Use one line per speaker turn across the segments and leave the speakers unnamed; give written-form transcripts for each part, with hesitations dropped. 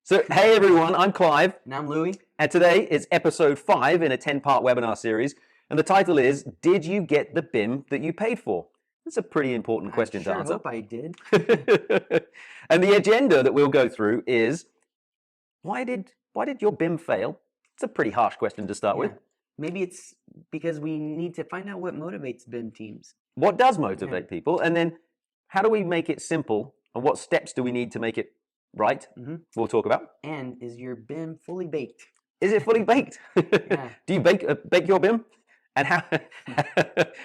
So, hey everyone, I'm Clive,
And I'm Louie.
and today is episode 5 in a 10-part webinar series, and the title is, Did you get the BIM that you paid for? That's a pretty important question to answer.
I hope I did.
And the agenda that we'll go through is, why did your BIM fail? It's a pretty harsh question to start with.
Maybe it's because we need to find out what motivates BIM teams.
What does motivate people? And then how do we make it simple? And what steps do we need to make it right? We'll talk about.
And is your BIM fully baked?
Is it fully baked? Do you bake your BIM? And how?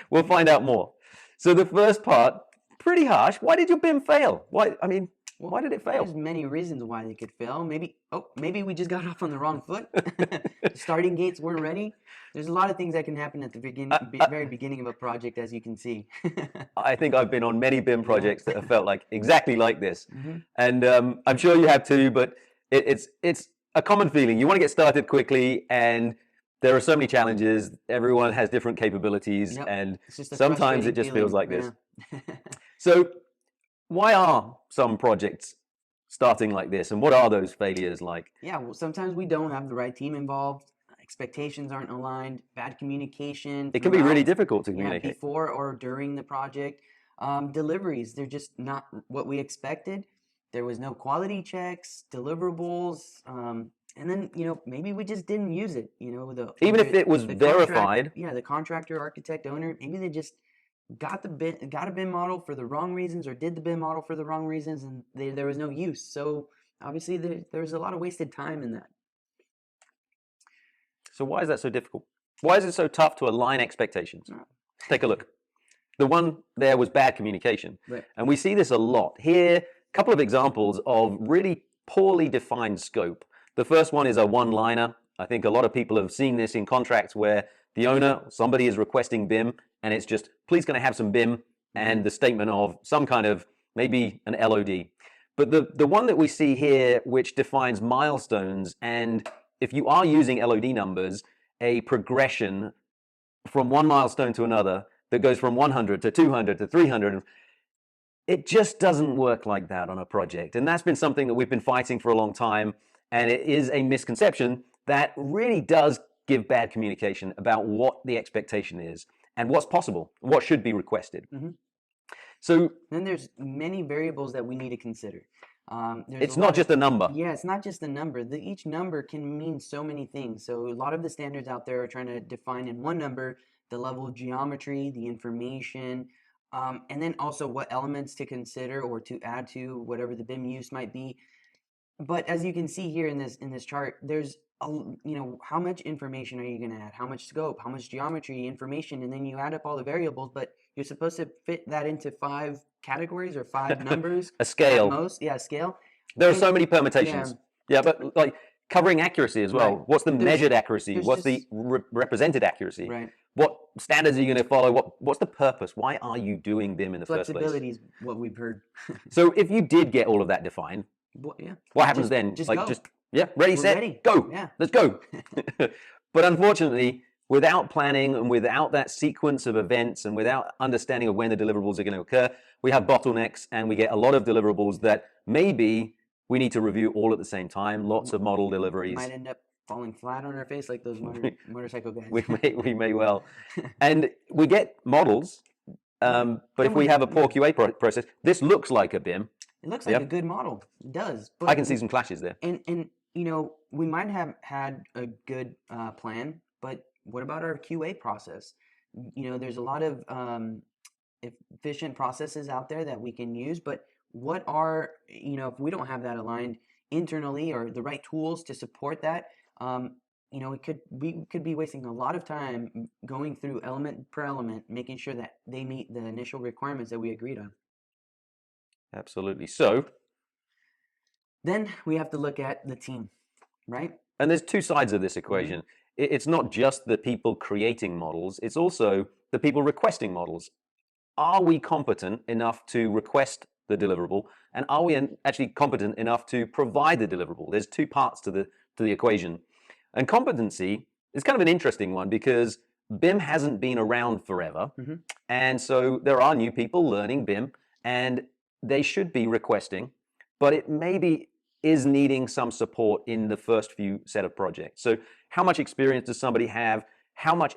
We'll find out more. So the first part, pretty harsh. Why did your BIM fail? Why did it fail?
There's many reasons why they could fail. Maybe we just got off on the wrong foot. Starting gates weren't ready. There's a lot of things that can happen at the very beginning of a project, as you can see.
I think I've been on many BIM projects that have felt like exactly like this, and I'm sure you have too. But it's a common feeling. You want to get started quickly, and there are so many challenges. Everyone has different capabilities, and sometimes it just feels like this. So, why are some projects starting like this, and what are those failures like?
Yeah, well, sometimes we don't have the right team involved. Expectations aren't aligned. Bad communication.
It can be really difficult to communicate
before or during the project. Deliveries, they're just not what we expected. There was no quality checks, deliverables, and then maybe we just didn't use it.
Even if it was verified.
The contractor, architect, owner, maybe they just got a BIM model for the wrong reasons, or did the BIM model for the wrong reasons, and there was no use. So obviously there's a lot of wasted time in that.
So why is that so difficult? Why is it so tough to align expectations? Take a look. The one there was bad communication.
Right.
And we see this a lot. Here, a couple of examples of really poorly defined scope. The first one is a one-liner. I think a lot of people have seen this in contracts where the owner, somebody is requesting BIM, and it's just, please can I have some BIM, and the statement of some kind of, maybe an LOD. But the one that we see here, which defines milestones, and if you are using LOD numbers, a progression from one milestone to another that goes from 100 to 200 to 300, it just doesn't work like that on a project. And that's been something that we've been fighting for a long time, and it is a misconception that really does give bad communication about what the expectation is and what's possible, what should be requested. So
then there's many variables that we need to consider.
It's not just a number.
Yeah, it's not just a number. Each number can mean so many things. So a lot of the standards out there are trying to define in one number the level of geometry, the information, and then also what elements to consider or to add to whatever the BIM use might be. But as you can see here in this chart, there's how much information are you going to add? How much scope? How much geometry, information? And then you add up all the variables, but you're supposed to fit that into 5 categories or 5 numbers.
A scale.
At most. Yeah, a scale.
There are so many permutations. Yeah, but like covering accuracy as well. Right. What's the measured accuracy? What's the represented accuracy?
Right.
What standards are you going to follow? What's the purpose? Why are you doing BIM in the first place?
Flexibility is what we've heard.
So if you did get all of that defined, what happens then?
Just
like
go.
Ready, set, go.
Yeah.
Let's go. But unfortunately, without planning and without that sequence of events and without understanding of when the deliverables are going to occur, we have bottlenecks, and we get a lot of deliverables that maybe we need to review all at the same time. Lots of model deliveries.
Might end up falling flat on our face like those motorcycle guys.
We may well. And we get models, but if we have a poor QA process, this looks like a BIM.
It looks like a good model. It does. But
I can see some clashes there.
And we might have had a good plan, but what about our QA process? There's a lot of efficient processes out there that we can use, but what are, if we don't have that aligned internally or the right tools to support that, we could be wasting a lot of time going through element per element, making sure that they meet the initial requirements that we agreed on.
Absolutely. So
then we have to look at the team, right?
And there's 2 sides of this equation. It's not just the people creating models, it's also the people requesting models. Are we competent enough to request the deliverable, and are we actually competent enough to provide the deliverable? There's 2 parts to the equation. And competency is kind of an interesting one because BIM hasn't been around forever. And so there are new people learning BIM, and they should be requesting, but it may be is needing some support in the first few set of projects. So how much experience does somebody have? How much,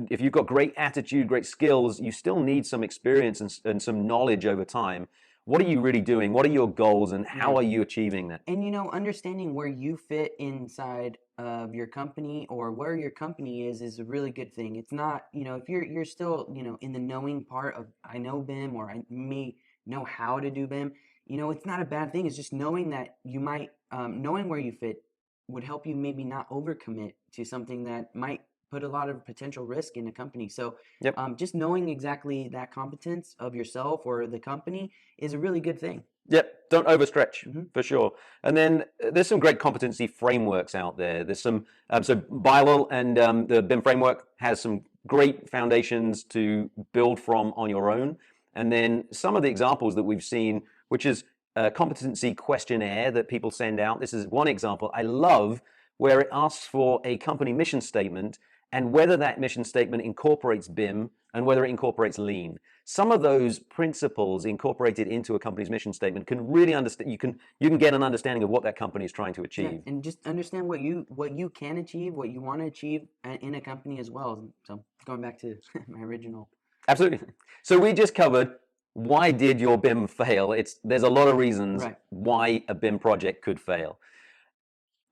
if you've got great attitude, great skills, you still need some experience and some knowledge over time. What are you really doing? What are your goals and how are you achieving that?
And understanding where you fit inside of your company or where your company is a really good thing. It's not, if you're still, in the knowing part of I know BIM or I may know how to do BIM, it's not a bad thing. It's just knowing that you might, knowing where you fit would help you maybe not overcommit to something that might put a lot of potential risk in a company. So
Yep.
just knowing exactly that competence of yourself or the company is a really good thing.
Yep, don't overstretch, for sure. And then there's some great competency frameworks out there. There's some, so BILL and the BIM framework has some great foundations to build from on your own. And then some of the examples that we've seen, which is a competency questionnaire that people send out. This is one example I love, where it asks for a company mission statement and whether that mission statement incorporates BIM and whether it incorporates lean. Some of those principles incorporated into a company's mission statement can really understand, you can get an understanding of what that company is trying to achieve.
Yeah, and just understand what you can achieve, what you want to achieve in a company as well. So going back to my original.
Absolutely. So we just covered why did your BIM fail? There's a lot of reasons why a BIM project could fail.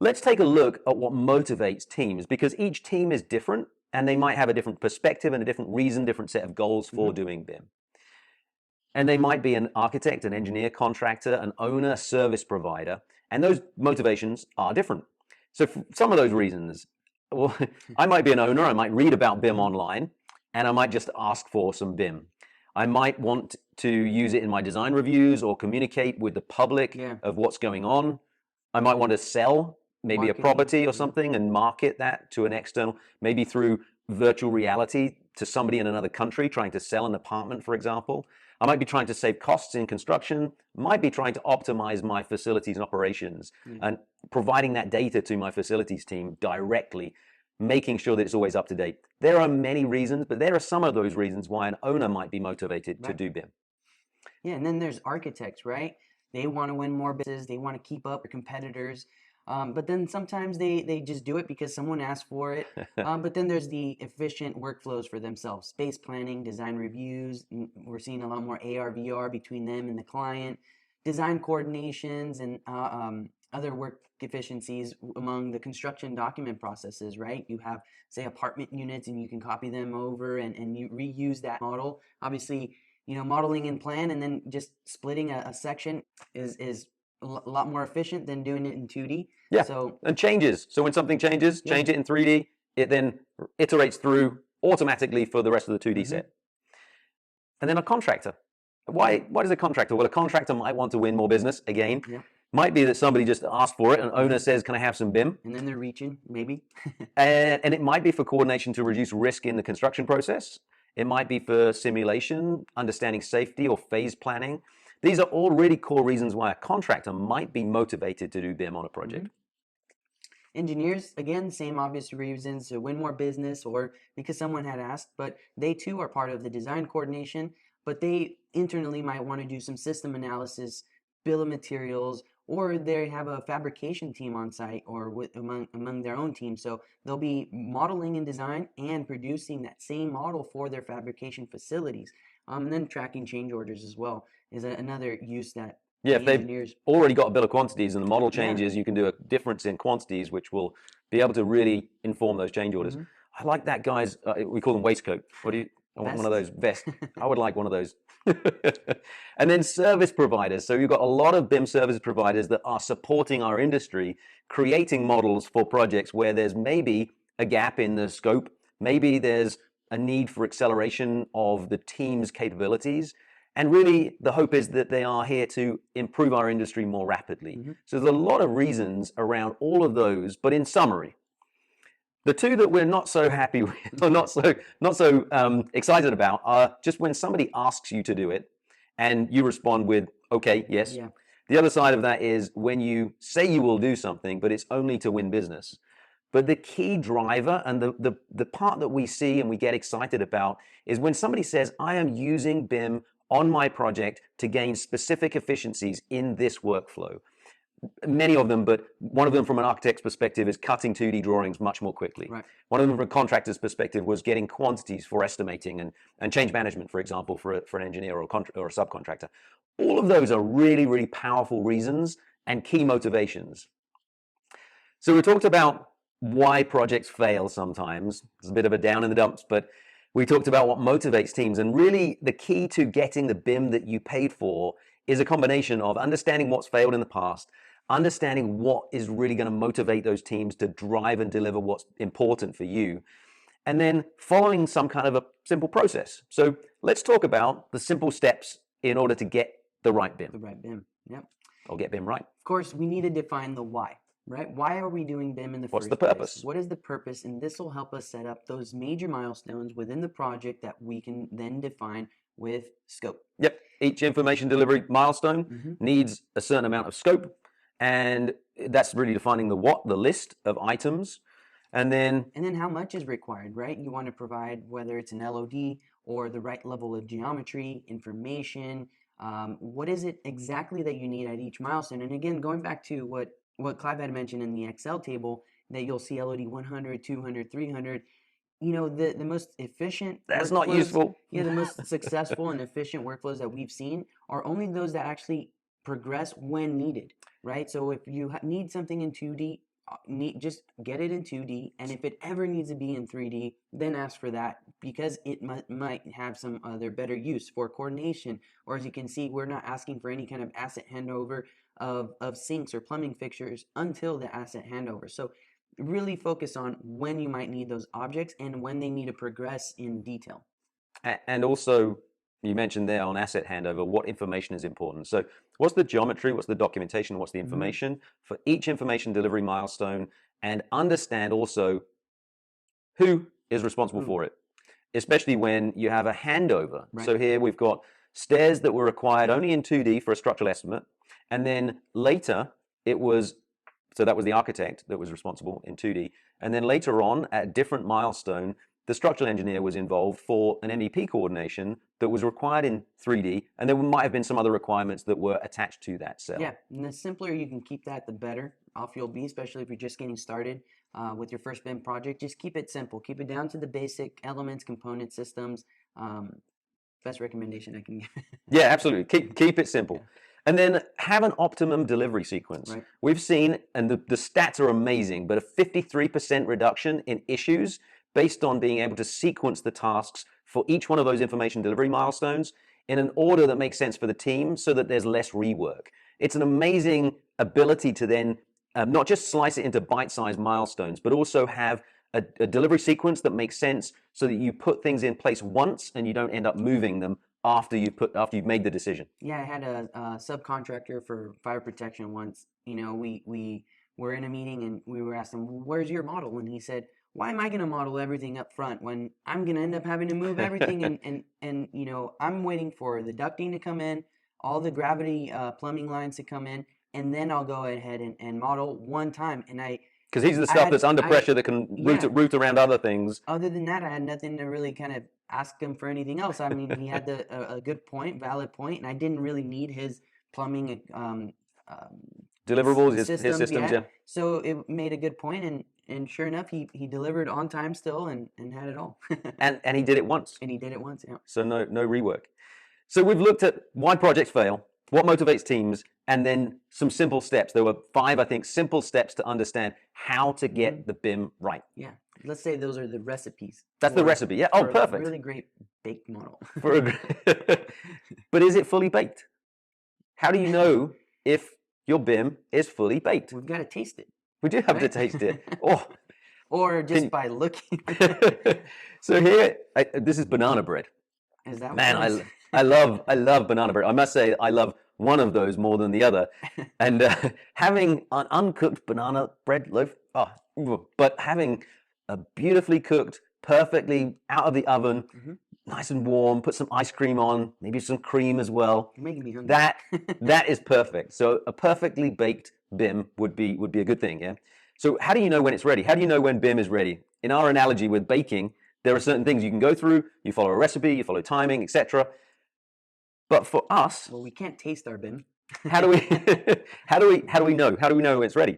Let's take a look at what motivates teams, because each team is different and they might have a different perspective and a different reason, different set of goals for doing BIM. And they might be an architect, an engineer, contractor, an owner, service provider, and those motivations are different. So for some of those reasons, well, I might be an owner, I might read about BIM online, and I might just ask for some BIM. I might want to use it in my design reviews or communicate with the public of what's going on. I might want to sell maybe a property or something and market that to an external, maybe through virtual reality to somebody in another country trying to sell an apartment, for example. I might be trying to save costs in construction, might be trying to optimize my facilities and operations and providing that data to my facilities team directly, making sure that it's always up to date. There are many reasons, but there are some of those reasons why an owner might be motivated to do BIM.
Yeah, and then there's architects, right? They want to win more business, they want to keep up with competitors. But then sometimes they just do it because someone asked for it. But then there's the efficient workflows for themselves. Space planning, design reviews. We're seeing a lot more AR, VR between them and the client. Design coordinations and other work efficiencies among the construction document processes, right? You have, say, apartment units and you can copy them over and you reuse that model. Obviously, modeling in plan and then just splitting a section is a lot more efficient than doing it in 2D.
Yeah, so, and changes. So when something changes, change it in 3D, it then iterates through automatically for the rest of the 2D set. And then a contractor. Why does a contractor? Well, a contractor might want to win more business again. Might be that somebody just asked for it, an owner says, can I have some BIM?
And then they're reaching, maybe.
and it might be for coordination to reduce risk in the construction process. It might be for simulation, understanding safety, or phase planning. These are all really core reasons why a contractor might be motivated to do BIM on a project.
Engineers, again, same obvious reasons, to win more business or because someone had asked, but they too are part of the design coordination, but they internally might want to do some system analysis, bill of materials, or they have a fabrication team on site or among their own team. So they'll be modeling and design and producing that same model for their fabrication facilities. And then tracking change orders as well is another use that
if they've already got a bill of quantities and the model changes, you can do a difference in quantities, which will be able to really inform those change orders. I like that, guys. We call them waistcoat. I want one of those vests. I would like one of those. And then service providers. So you've got a lot of BIM service providers that are supporting our industry, creating models for projects where there's maybe a gap in the scope. Maybe there's a need for acceleration of the team's capabilities. And really, the hope is that they are here to improve our industry more rapidly. So there's a lot of reasons around all of those. But in summary, the two that we're not so happy with, or not so excited about, are just when somebody asks you to do it, and you respond with, "Okay, yes." The other side of that is when you say you will do something, but it's only to win business. But the key driver and the part that we see and we get excited about is when somebody says, "I am using BIM on my project to gain specific efficiencies in this workflow." many of them, but one of them from an architect's perspective is cutting 2D drawings much more quickly.
Right.
One of them from a contractor's perspective was getting quantities for estimating and change management, for example, for an engineer or a subcontractor. All of those are really, really powerful reasons and key motivations. So we talked about why projects fail sometimes. It's a bit of a down in the dumps, but we talked about what motivates teams. And really the key to getting the BIM that you paid for is a combination of understanding what's failed in the past, understanding what is really going to motivate those teams to drive and deliver what's important for you, and then following some kind of a simple process. So let's talk about the simple steps in order to get the right BIM.
The right BIM, yep.
Or get BIM right.
Of course, we need to define the why, right? Why are we doing BIM in the
What's
first
the
place?
purpose?
What is the purpose? And this will help us set up those major milestones within the project that we can then define with scope.
Yep. Each information delivery milestone needs a certain amount of scope, and that's really defining the what, the list of items, and then
how much is required, right? You want to provide whether it's an LOD or the right level of geometry, information. What is it exactly that you need at each milestone? And again, going back to what Clive had mentioned in the Excel table, that you'll see LOD 100, 200, 300. You know, the most efficient
that's not
workflows-
useful.
Yeah, the most successful and efficient workflows that we've seen are only those that actually progress when needed, right? So if you need something in 2D, just get it in 2D, and if it ever needs to be in 3D, then ask for that, because it might have some other better use for coordination. Or as you can see, we're not asking for any kind of asset handover of sinks or plumbing fixtures until the asset handover. So really focus on when you might need those objects and when they need to progress in detail.
And also, you mentioned there on asset handover, what information is important. So what's the geometry, what's the documentation, what's the information for each information delivery milestone, and understand also who is responsible for it, especially when you have a handover.
Right.
So here we've got stairs that were required only in 2D for a structural estimate, and then later it was, so that was the architect that was responsible in 2D, and then later on at a different milestone, the structural engineer was involved for an MEP coordination that was required in 3D, and there might have been some other requirements that were attached to that cell.
Yeah, and the simpler you can keep that, the better off you'll be, especially if you're just getting started with your first BIM project. Just keep it simple. Keep it down to the basic elements, components, systems. Best recommendation I can give.
Yeah, absolutely. Keep it simple. Yeah. And then have an optimum delivery sequence.
Right.
We've seen, and the stats are amazing, but a 53% reduction in issues based on being able to sequence the tasks for each one of those information delivery milestones in an order that makes sense for the team so that there's less rework. It's an amazing ability to then not just slice it into bite-sized milestones, but also have a delivery sequence that makes sense so that you put things in place once and you don't end up moving them after you've made the decision.
Yeah, I had a subcontractor for fire protection once. You know, we were in a meeting and we were asking, where's your model? And he said, why am I going to model everything up front when I'm going to end up having to move everything? and you know, I'm waiting for the ducting to come in, all the gravity plumbing lines to come in, and then I'll go ahead and model one time. And
because he's the stuff that's under pressure that can route around other things.
Other than that, I had nothing to really kind of ask him for anything else. I mean, he had a good point, valid point, and I didn't really need his plumbing
deliverables, his systems, yeah.
So it made a good point, and sure enough, he delivered on time still and had it all.
and he did it once.
And he did it once, yeah.
So no rework. So we've looked at why projects fail, what motivates teams, and then some simple steps. There were 5, I think, simple steps to understand how to get the BIM right.
Yeah. Let's say those are the recipes.
That's the recipe, yeah. Oh, perfect.
A really great baked model.
But is it fully baked? How do you know if your BIM is fully baked?
We've got to taste it.
We do have to taste it. Oh.
Or just by looking.
So here, this is banana bread.
Is that
Man, I love banana bread. I must say I love one of those more than the other. And having an uncooked banana bread loaf, but having a beautifully cooked, perfectly out of the oven, nice and warm, put some ice cream on, maybe some cream as well.
You're making me hungry.
That is perfect. So a perfectly baked BIM would be a good thing, yeah? So how do you know when it's ready? How do you know when BIM is ready? In our analogy with baking, there are certain things you can go through. You follow a recipe, you follow timing, etc. But for us...
Well, we can't taste our BIM.
how do we how do we know it's ready?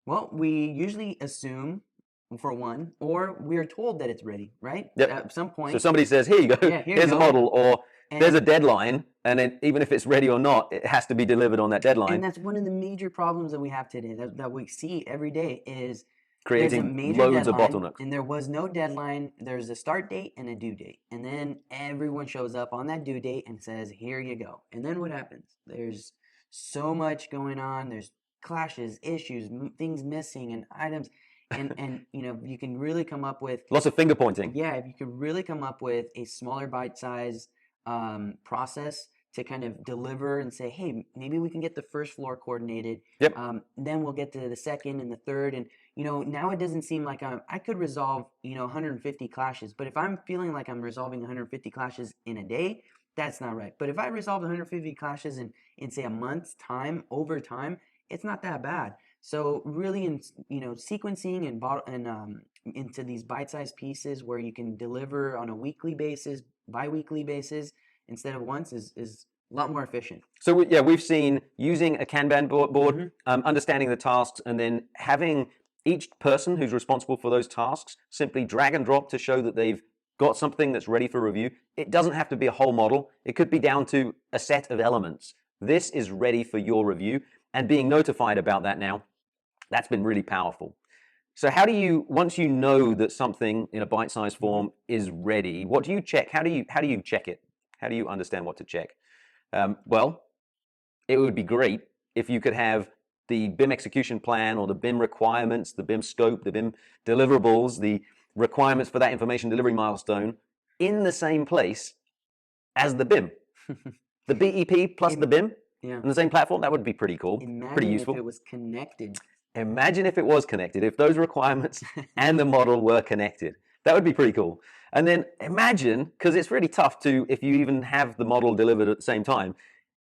Well, we usually assume, for one, or we're told that it's ready, right?
Yep.
At some
So
point,
somebody says, here you go,
yeah, here you
here's a
go.
model, or there's a
And
deadline, and even if it's ready or not, it has to be delivered on that deadline,
and that's one of the major problems that we have today, that we see every day, is there's a
creating
major
loads of
deadline,
bottlenecks.
and there was no deadline. There's a start date and a due date, and then everyone shows up on that due date and says, "Here you go." And then what happens? There's so much going on. There's clashes, issues, things missing, and items, and you can really come up with,
Lots of finger pointing.
yeah, if you could really come up with a smaller bite size process to kind of deliver and say, hey, maybe we can get the first floor coordinated.
Yep.
Then we'll get to the second and the third. And, now it doesn't seem like I could resolve, 150 clashes. But if I'm feeling like I'm resolving 150 clashes in a day, that's not right. But if I resolve 150 clashes in say, a month's time, over time, it's not that bad. So really, sequencing and into these bite-sized pieces where you can deliver on a weekly basis, bi-weekly basis, instead of once is a lot more efficient.
So we've seen using a Kanban board,
Mm-hmm.
understanding the tasks, and then having each person who's responsible for those tasks simply drag and drop to show that they've got something that's ready for review. It doesn't have to be a whole model. It could be down to a set of elements. This is ready for your review, and being notified about that now, that's been really powerful. So how do you, once you know that something in a bite-sized form is ready, what do you check? How do you check it? How do you understand what to check? Well, it would be great if you could have the BIM execution plan or the BIM requirements, the BIM scope, the BIM deliverables, the requirements for that information delivery milestone in the same place as the BIM. The BEP plus the BIM on the same platform, that would be pretty cool, pretty useful.
Imagine if it was connected.
Imagine if it was connected, if those requirements and the model were connected. That would be pretty cool. And then imagine, because it's really tough to, if you even have the model delivered at the same time,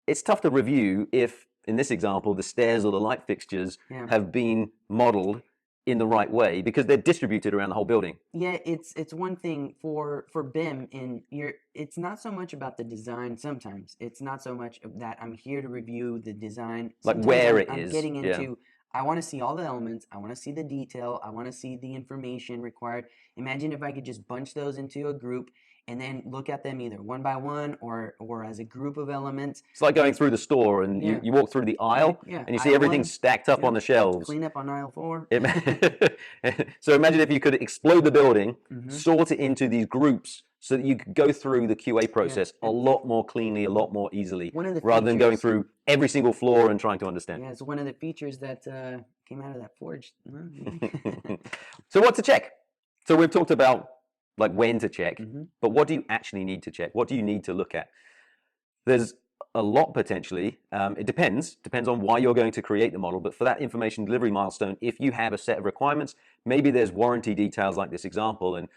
it's tough to review if, in this example, the stairs or the light fixtures have been modeled in the right way because they're distributed around the whole building.
Yeah, it's one thing for BIM, it's not so much about the design sometimes. It's not so much of that I'm here to review the design.
Like
Sometimes
where
I'm
is.
getting into, I want to see all the elements, I want to see the detail, I want to see the information required. Imagine if I could just bunch those into a group and then look at them either one by one or as a group of elements.
It's like going through the store and you walk through the aisle and you see everything stacked up on the shelves.
Clean up on aisle 4.
So imagine if you could explode the building, sort it into these groups so that you could go through the QA process a lot more cleanly, a lot more easily, rather than going through every single floor and trying to understand.
Yeah, it's one of the features that came out of that Forge.
So what to check? So we've talked about like when to check, but what do you actually need to check? What do you need to look at? There's a lot potentially. It depends on why you're going to create the model, but for that information delivery milestone, if you have a set of requirements, maybe there's warranty details like this example and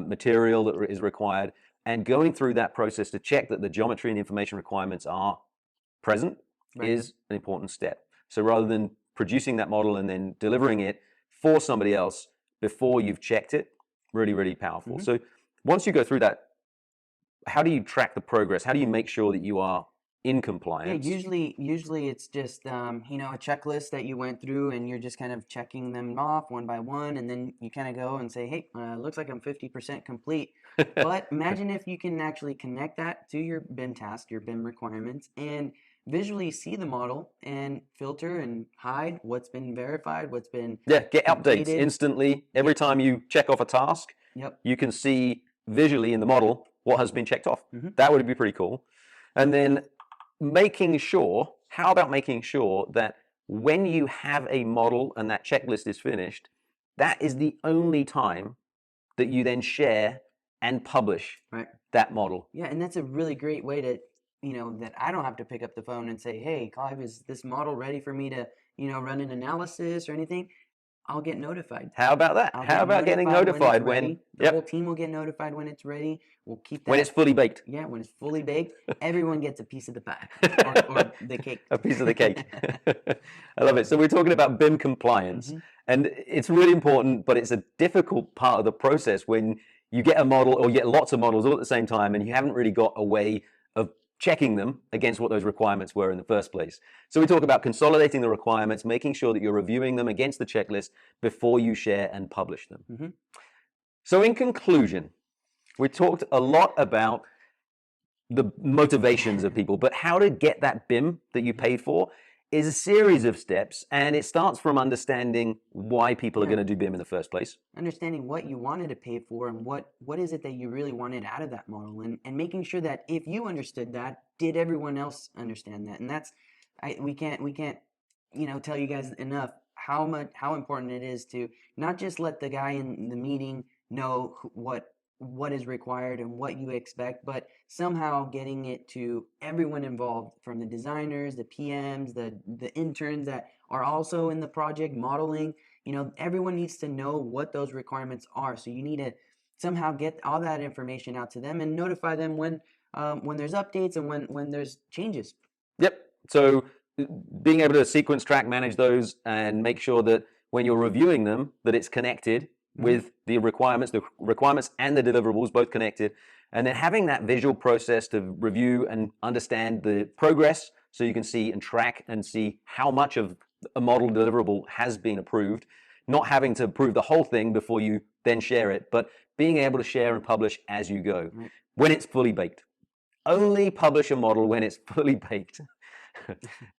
material that is required, and going through that process to check that the geometry and information requirements are present is an important step. So rather than producing that model and then delivering it for somebody else before you've checked it, really, really powerful. So once you go through that, how do you track the progress? How do you make sure that you are in compliance?
Yeah, usually it's just a checklist that you went through and you're just kind of checking them off one by one, and then you kind of go and say, hey, looks like I'm 50% complete. But imagine if you can actually connect that to your BIM task, your BIM requirements, and visually see the model and filter and hide what's been verified, what's been
get
completed.
Updates instantly. Every time you check off a task, you can see visually in the model what has been checked off. That would be pretty cool. And then how about making sure that when you have a model and that checklist is finished, that is the only time that you then share and publish that model.
Yeah, and that's a really great way to, that I don't have to pick up the phone and say, hey, Clive, is this model ready for me to, run an analysis or anything? I'll get notified.
How about that? How about getting notified when
the whole team will get notified when it's ready. We'll keep that
when it's fully baked.
Yeah, when it's fully baked, everyone gets a piece of the pie or the cake.
A piece of the cake. I love it. So we're talking about BIM compliance, and it's really important, but it's a difficult part of the process when you get a model or you get lots of models all at the same time, and you haven't really got a way of checking them against what those requirements were in the first place. So we talk about consolidating the requirements, making sure that you're reviewing them against the checklist before you share and publish them.
Mm-hmm.
So in conclusion, we talked a lot about the motivations of people, but how to get that BIM that you paid for is a series of steps, and it starts from understanding why people are going to do BIM in the first place.
Understanding what you wanted to pay for and what is it that you really wanted out of that model, and making sure that if you understood that, did everyone else understand that? And that's we can't tell you guys enough how important it is to not just let the guy in the meeting know what is required and what you expect, but somehow getting it to everyone involved, from the designers, the PMs, the interns that are also in the project modeling. Everyone needs to know what those requirements are. So you need to somehow get all that information out to them and notify them when there's updates and when there's changes.
Yep. So being able to sequence, track, manage those, and make sure that when you're reviewing them, that it's connected with the requirements and the deliverables both connected, and then having that visual process to review and understand the progress, so you can see and track and see how much of a model deliverable has been approved, not having to approve the whole thing before you then share it, but being able to share and publish as you go when it's fully baked. Only publish a model when it's fully baked.